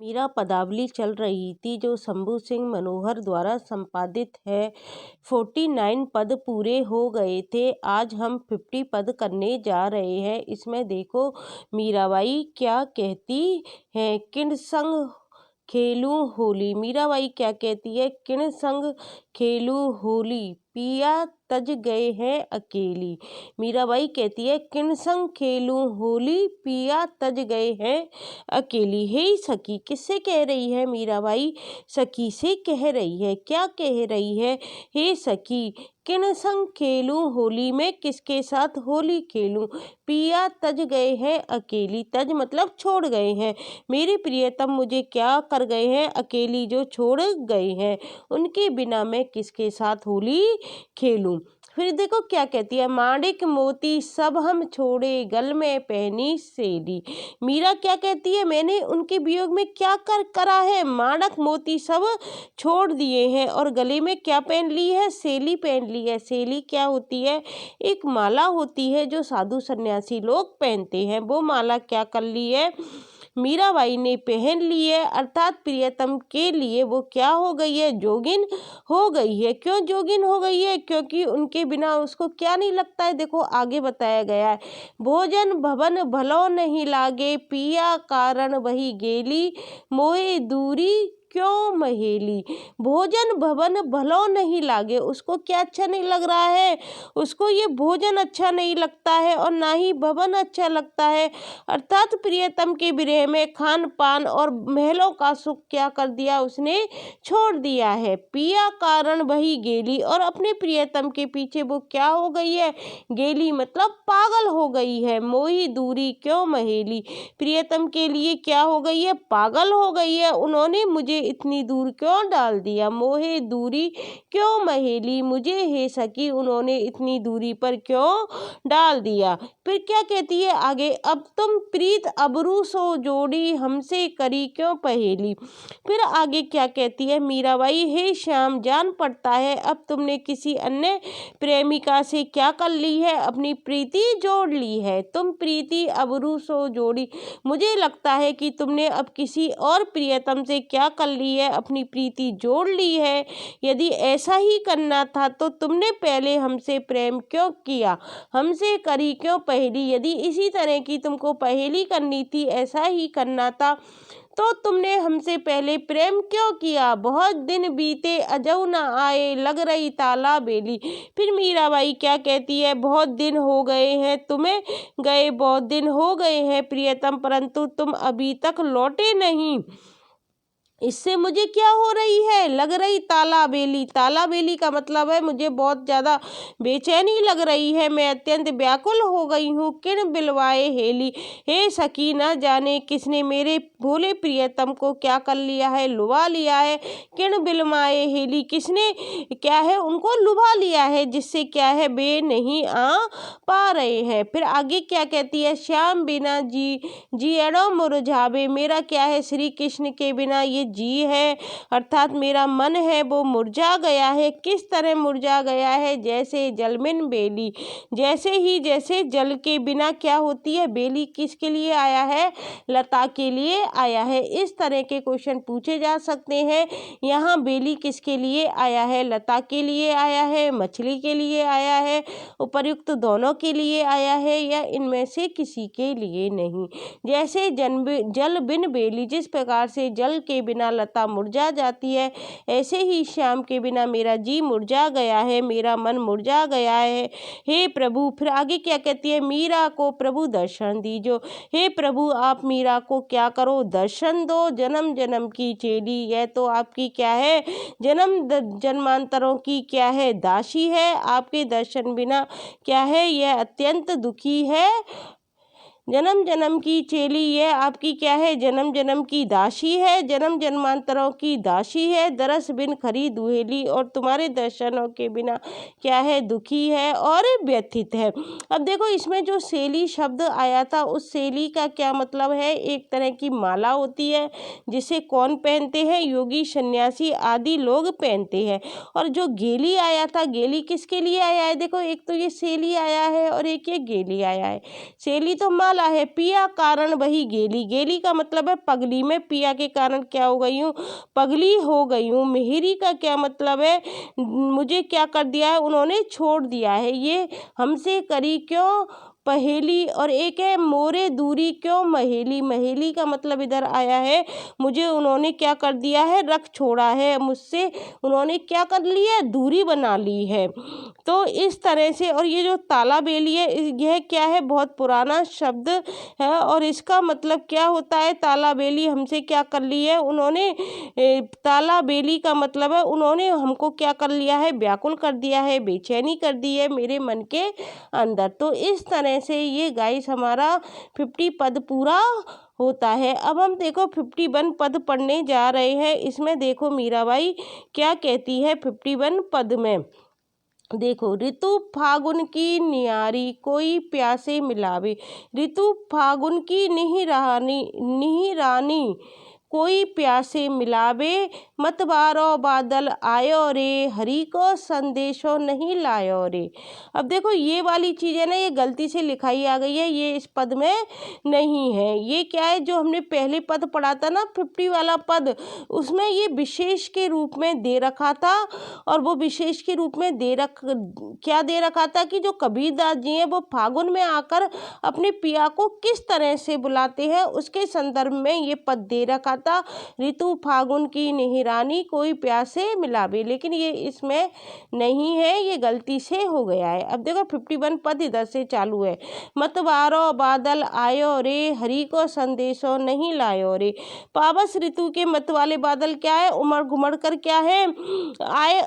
मीरा पदावली चल रही थी जो शंभू सिंह मनोहर द्वारा संपादित है। 49 पद पूरे हो गए थे। आज हम 50 पद करने जा रहे हैं। इसमें देखो मीराबाई क्या कहती है। किन संग खेलूं होली। मीराबाई क्या कहती है, किन संग खेलूं होली, पिया तज गए हैं अकेली। मीराबाई कहती है किन संग खेलूं होली, पिया तज गए हैं अकेली। हे सखी, किससे कह रही है मीराबाई? सखी से कह रही है। क्या कह रही है? हे सखी, किन संग खेलूं होली, में किसके साथ होली खेलूं, पिया तज गए हैं अकेली। तज मतलब छोड़ गए हैं। मेरे प्रियतम मुझे क्या कर गए हैं, अकेली जो छोड़ गए हैं, उनके बिना मैं किसके साथ होली खेलूं। फिर देखो क्या कहती है, माणिक मोती सब हम छोड़े, गल में पहनी सेली। मीरा क्या कहती है, मैंने उनके वियोग में क्या करा है, माणक मोती सब छोड़ दिए हैं और गले में क्या पहन ली है, सेली पहन ली है। सेली क्या होती है? एक माला होती है जो साधु सन्यासी लोग पहनते हैं। वो माला क्या कर ली है, मीराबाई ने पहन ली है। अर्थात प्रियतम के लिए वो क्या हो गई है, जोगिन हो गई है। क्यों जोगिन हो गई है? क्योंकि उनके बिना उसको क्या नहीं लगता है। देखो आगे बताया गया है, भोजन भवन भलो नहीं लागे, पिया कारण वही गेली, मोहे दूरी क्यों महेली। भोजन भवन भलो नहीं लागे, उसको क्या अच्छा नहीं लग रहा है, उसको ये भोजन अच्छा नहीं लगता है और ना ही भवन अच्छा लगता है। अर्थात प्रियतम के विरह में खान पान और महलों का सुख क्या कर दिया, उसने छोड़ दिया है। पिया कारण वही गेली, और अपने प्रियतम के पीछे वो क्या हो गई है, गेली मतलब पागल हो गई है। मोही दूरी क्यों महेली, प्रियतम के लिए क्या हो गई है, पागल हो गई है। उन्होंने मुझे इतनी दूर क्यों डाल दिया, मोहे दूरी क्यों महेली, मुझे हे सखी उन्होंने इतनी दूरी पर क्यों डाल दिया। फिर क्या कहती है आगे, अब तुम प्रीत अबरू सो जोड़ी, हमसे करी क्यों पहेली। फिर आगे क्या कहती है मीराबाई, हे श्याम जान पड़ता है अब तुमने किसी अन्य प्रेमिका से क्या कर ली है, अपनी प्रीति जोड़ ली है। तुम प्रीति अबरू सो जोड़ी, मुझे लगता है कि तुमने अब किसी और प्रियतम से क्या कर ली है, अपनी प्रीति जोड़ ली है। यदि ऐसा ही करना था तो तुमने पहले हमसे प्रेम क्यों किया, हमसे करी क्यों पहेली। यदि इसी तरह की तुमको पहेली करनी थी, ऐसा ही करना था, तो तुमने हमसे पहले प्रेम क्यों किया। बहुत दिन बीते अजऊ न आए, लग रही ताला बेली। फिर मीराबाई क्या कहती है, बहुत दिन हो गए हैं तुम्हें गए, बहुत दिन हो गए हैं प्रियतम, परंतु तुम अभी तक लौटे नहीं। इससे मुझे क्या हो रही है, लग रही ताला बेली। ताला बेली का मतलब है मुझे बहुत ज़्यादा बेचैनी लग रही है, मैं अत्यंत व्याकुल हो गई हूँ। किन बिलवाए हेली, हे सखी न जाने किसने मेरे भोले प्रियतम को क्या कर लिया है, लुभा लिया है। किन बिलवाए हेली, किसने क्या है उनको लुभा लिया है, जिससे क्या है वे नहीं आ पा रहे हैं। फिर आगे क्या कहती है, श्याम बिना जी एड़ो मुरझावे, मेरा क्या है श्री कृष्ण के बिना ये जी है, अर्थात मेरा मन है वो मुरझा गया है। किस तरह मुरझा गया है, जैसे जलमिन बेली, जैसे जल के बिना क्या होती है बेली। किसके लिए आया है, लता के लिए आया है। इस तरह के क्वेश्चन पूछे जा सकते हैं। यहाँ बेली किसके लिए आया है, लता के लिए आया है, मछली के लिए आया है, उपर्युक्त दोनों के लिए आया है, या इनमें से किसी के लिए नहीं। जैसे जल बिन बेली, जिस प्रकार से जल के बिना लता मुरझा जाती है, ऐसे ही श्याम के बिना मेरा जी मुरझा गया है, मेरा मन मुरझा गया है। हे प्रभु, फिर आगे क्या कहती है, मीरा को प्रभु दर्शन दीजो। हे प्रभु आप मीरा को क्या करो, दर्शन दो। जन्म जन्म की चेली, यह तो आपकी क्या है, जन्मांतरों की क्या है, दासी है। आपके दर्शन बिना क्या है, यह अत्यंत दुखी है। जन्म जन्म की चेली, यह आपकी क्या है, जन्म जन्म की दासी है, जन्म जन्मांतरों की दासी है। दरस बिन खरी दुहेली, और तुम्हारे दर्शनों के बिना क्या है, दुखी है और व्यथित है। अब देखो इसमें जो सेली शब्द आया था, उस सेली का क्या मतलब है, एक तरह की माला होती है जिसे कौन पहनते हैं, योगी सन्यासी आदि लोग पहनते हैं। और जो गेली आया था, गेली किसके लिए आया है, देखो एक तो ये सेली आया है और एक ये गेली आया है। सेली तो माला वाला है पिया कारण वही गेली, गेली का मतलब है पगली, में पिया के कारण क्या हो गई हूँ, पगली हो गई हूँ। मेहरी का क्या मतलब है, मुझे क्या कर दिया है, उन्होंने छोड़ दिया है। ये हमसे करी क्यों पहेली, और एक है मोरे दूरी क्यों महेली, महेली का मतलब इधर आया है मुझे उन्होंने क्या कर दिया है, रख छोड़ा है, मुझसे उन्होंने क्या कर लिया है, दूरी बना ली है। तो इस तरह से, और ये जो ताला बेली है यह क्या है, बहुत पुराना शब्द है, और इसका मतलब क्या होता है, ताला बेली हमसे क्या कर ली है उन्होंने, ताला बेली का मतलब है उन्होंने हमको क्या कर लिया है, व्याकुल कर दिया है, बेचैनी कर दी है मेरे मन के अंदर। तो इस तरह से ये गाइस हमारा 50 पद पूरा होता है। अब हम देखो 51 पद पढ़ने जा रहे हैं। इसमें देखो मीराबाई क्या कहती है 51 पद में। देखो, ऋतु फागुन की नियारी कोई प्यासे मिलावे, ऋतु फागुन की निहिरानी कोई प्यासे मिलावे, मत बारो बादल आयो रे, हरि को संदेशो नहीं लायो रे। अब देखो ये वाली चीज़ है ना, ये गलती से लिखाई आ गई है, ये इस पद में नहीं है। ये क्या है, जो हमने पहले पद पढ़ा था ना 50 वाला पद, उसमें ये विशेष के रूप में दे रखा था, और वो विशेष के रूप में क्या दे रखा था कि जो कबीरदास जी हैं वो फागुन में आकर अपने पिया को किस तरह से बुलाते हैं, उसके संदर्भ में ये पद दे रखा था, ऋतु फागुन की निहिरानी कोई प्यासे मिलावे। लेकिन ये इसमें नहीं है, ये गलती से हो गया है। अब देखो 51 पद इधर से चालू है। मतवारो बादल आयो रे, हरि को संदेशो नहीं लायो रे। पावस ऋतु के मत वाले बादल क्या है, उमड़ घुमड़ कर क्या है,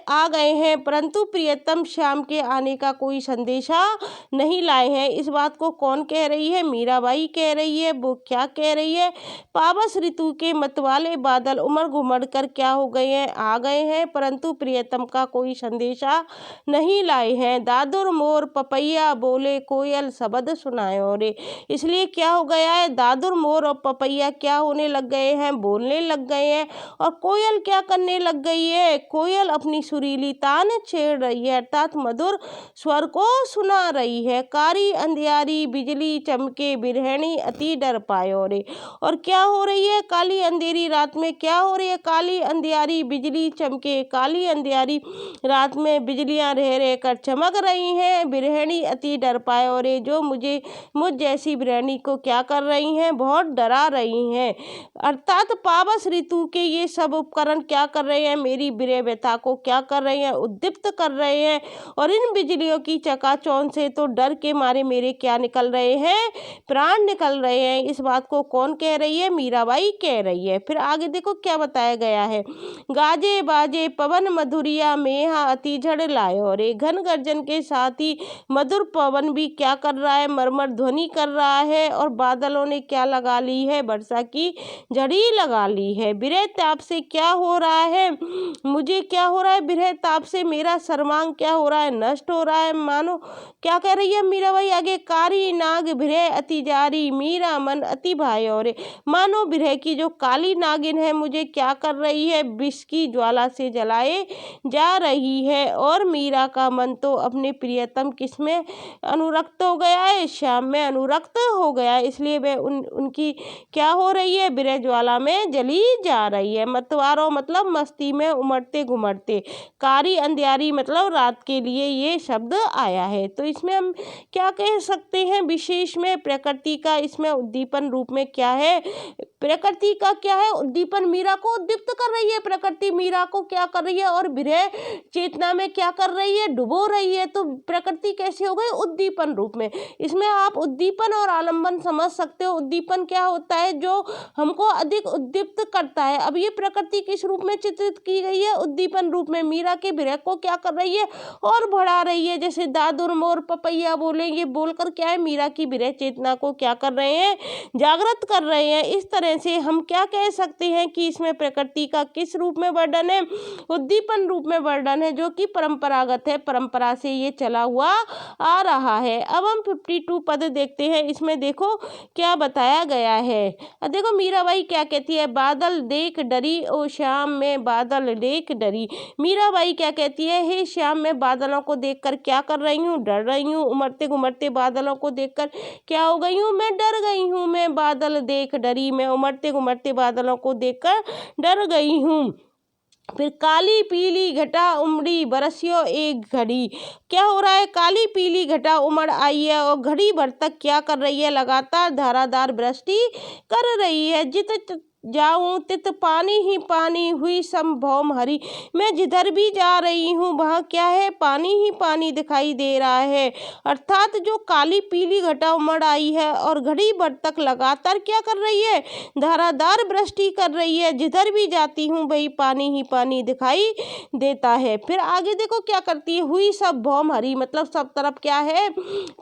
आ गए हैं, परंतु प्रियतम श्याम के आने का कोई संदेशा नहीं लाए हैं। इस बात को कौन कह रही है, मीराबाई कह रही है। वो क्या कह रही है, पावस ऋतु के मतवाले बादल उमड़ घुमड़ कर क्या हो गए हैं, आ गए हैं, परंतु प्रियतम का कोई संदेशा नहीं लाए हैं। दादुर मोर पपैया बोले कोयल शब्द सुनायो रे। इसलिए क्या हो गया है, दादुर मोर और पपैया क्या होने लग गए हैं, बोलने लग गए हैं, और कोयल क्या करने लग गई है, कोयल अपनी सुरीली तान छेड़ रही है, अर्थात मधुर स्वर को सुना रही है। कारी अंधियारी बिजली चमके बिरहणी अति डर पायो रे। और क्या हो रही है, काली अंधेरी रात में क्या हो रही है, काली अंधियारी बिजली चमके, काली अंधियारी रात में बिजलियां रह रह कर चमक रही हैं, बिरहणी अति डर पायो रे, जो मुझ जैसी बिरहणी को क्या कर रही हैं, बहुत डरा रही हैं। अर्थात पावस ऋतु के ये सब उपकरण क्या कर रहे हैं, मेरी विरह व्यथा को क्या कर रहे हैं, उद्दीप्त कर रहे हैं, और इन बिजलियों की चकाचौंध से तो डर के मारे मेरे क्या निकल रहे हैं, प्राण निकल रहे हैं। इस बात को कौन कह रही है, मीराबाई कह रही है। फिर आगे देखो क्या बताया गया है, गाजे बाजे पवन मधुरिया मेहा अति झड़ लायो रे। घन गर्जन के साथ ही मधुर पवन भी क्या कर रहा है, मरमर ध्वनि कर रहा है, और बादलों ने क्या लगा ली है, वर्षा की झड़ी लगा ली है। विरह ताप से क्या हो रहा है, मुझे क्या हो रहा है, विरह ताप से मेरा सर्वांग क्या हो रहा है, नष्ट हो रहा है। मानो क्या कह रही है मीराबाई आगे, कारी नाग विरह अति जारी, मीरा मन अति भायो रे। मानो विरह की जो काली नागिन है मुझे क्या कर रही है, विष की ज्वाला से जलाए जा रही है, और मीरा का मन तो अपने प्रियतम किसमें अनुरक्त हो गया है, श्याम में अनुरक्त हो गया है। इसलिए वह उनकी क्या हो रही है, विरह ज्वाला में जली जा रही है। मतवारो मतलब मस्ती में उमड़ते घुमड़ते, कारी अंधियारी मतलब रात के लिए ये शब्द आया है। तो इसमें हम क्या कह सकते हैं, विशेष में प्रकृति का इसमें उद्दीपन रूप में क्या है, प्रकृति का क्या है उद्दीपन, मीरा को उद्दीप्त कर रही है प्रकृति, मीरा को क्या कर रही है, और विरह चेतना में क्या कर रही है, डुबो रही है। तो प्रकृति कैसे हो गई, उद्दीपन रूप में। इसमें आप उद्दीपन और आलम्बन समझ सकते हो। उद्दीपन क्या होता है, जो हमको अधिक उद्दीप्त करता है। अब ये प्रकृति किस रूप में चित्रित की गई है, उद्दीपन रूप में। मीरा के विरह को क्या कर रही है, और बढ़ा रही है। जैसे दादुर मोर पपैया बोले, ये बोलकर क्या है, मीरा की विरह चेतना को क्या कर रहे हैं, जागृत कर रहे हैं। इस तरह से हम क्या कह सकते हैं कि इसमें प्रकृति का किस रूप में वर्णन है? उद्दीपन रूप में वर्णन है, जो कि परंपरागत है, परंपरा से ये चला हुआ आ रहा है। अब हम 52 पद देखते हैं, इसमें देखो क्या बताया गया है। देखो मीराबाई क्या कहती है, बादल देख डरी ओ श्याम में बादल देख डरी। मीराबाई क्या कहती है, हे श्याम मैं बादलों को देखकर क्या कर रही हूँ, डर रही हूँ। उमड़ते घुमड़ते बादलों को देखकर क्या हो गई हूँ, मैं डर गई हूँ। मैं बादल देख डरी, मैं उमड़ते घुमड़ते बादलों को देखकर डर गई हूँ। फिर काली पीली घटा उमड़ी बरसियो एक घड़ी। क्या हो रहा है, काली पीली घटा उमड़ आई है और घड़ी भर तक क्या कर रही है, लगातार धारादार वृष्टि कर रही है। जित जाऊं तित पानी ही पानी हुई संभौम हरी। मैं जिधर भी जा रही हूँ वहाँ क्या है, पानी ही पानी दिखाई दे रहा है। अर्थात जो काली पीली घटा उमड़ आई है और घड़ी भर तक लगातार क्या कर रही है, धारादार वृष्टि कर रही है। जिधर भी जाती हूँ वही पानी ही पानी दिखाई देता है। फिर आगे देखो क्या करती है, हुई सब भौम हरी, मतलब सब तरफ क्या है,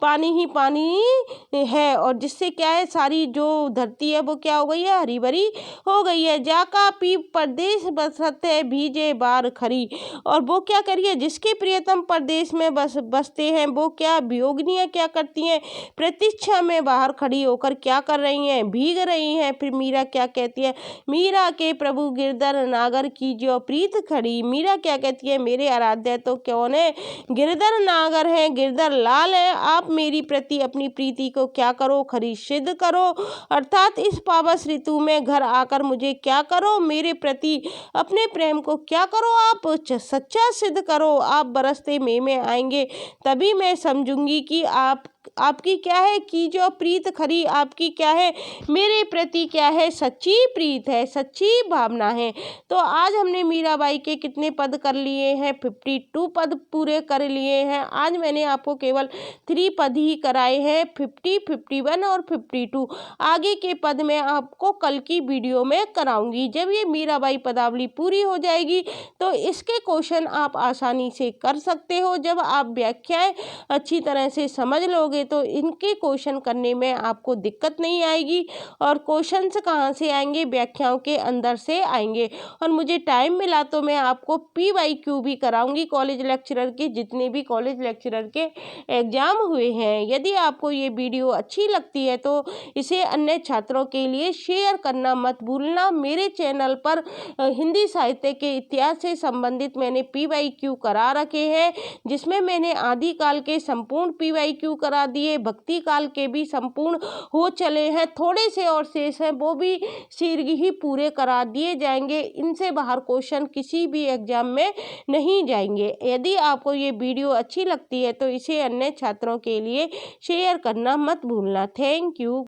पानी ही पानी है। और जिससे क्या है, सारी जो धरती है वो क्या हो गई है, हरी भरी हो गई है। जाका पी परदेश बसत है भीजे बार खरी। और वो क्या करिए, जिसके प्रियतम परदेश में बसते हैं वो क्या वियोगिनियाँ क्या करती हैं, प्रतीक्षा में बाहर खड़ी होकर क्या कर रही हैं, भीग रही हैं। फिर मीरा क्या कहती है, मीरा के प्रभु गिरधर नागर की जो प्रीत खड़ी। मीरा क्या कहती है, मेरे आराध्य तो कौन है, गिरधर नागर है, गिरधर लाल है। आप मेरी प्रति अपनी प्रीति को क्या करो, खरी सिद्ध करो। अर्थात इस पावस ऋतु में घर आकर मुझे क्या करो, मेरे प्रति अपने प्रेम को क्या करो, आप सच्चा सिद्ध करो। आप बरसते मई में आएंगे तभी मैं समझूंगी कि आपकी क्या है कि जो प्रीत खरी, आपकी क्या है, मेरे प्रति क्या है, सच्ची प्रीत है, सच्ची भावना है। तो आज हमने मीराबाई के कितने पद कर लिए हैं, 52 पद पूरे कर लिए हैं। आज मैंने आपको केवल 3 पद ही कराए हैं, 50, 51 और 52। आगे के पद मैं आपको कल की वीडियो में कराऊंगी। जब ये मीराबाई पदावली पूरी हो जाएगी तो इसके क्वेश्चन आप आसानी से कर सकते हो। जब आप व्याख्याएं अच्छी तरह से समझ लोगे तो इनके क्वेश्चन करने में आपको दिक्कत नहीं आएगी। और क्वेश्चंस कहाँ से आएंगे, व्याख्याओं के अंदर से आएंगे। और मुझे टाइम मिला तो मैं आपको PYQ भी कराऊंगी, कॉलेज लेक्चरर के जितने भी कॉलेज लेक्चरर के एग्जाम हुए हैं। यदि आपको ये वीडियो अच्छी लगती है तो इसे अन्य छात्रों के लिए शेयर करना मत भूलना। मेरे चैनल पर हिंदी साहित्य के इतिहास से संबंधित मैंने PYQ करा रखे हैं, जिसमें मैंने आदिकाल के संपूर्ण PYQ करा दिए, भक्ति काल के भी संपूर्ण हो चले हैं, थोड़े से और शेष हैं वो भी शीघ्र ही पूरे करा दिए जाएंगे। इनसे बाहर क्वेश्चन किसी भी एग्जाम में नहीं जाएंगे। यदि आपको ये वीडियो अच्छी लगती है तो इसे अन्य छात्रों के लिए शेयर करना मत भूलना। Thank you.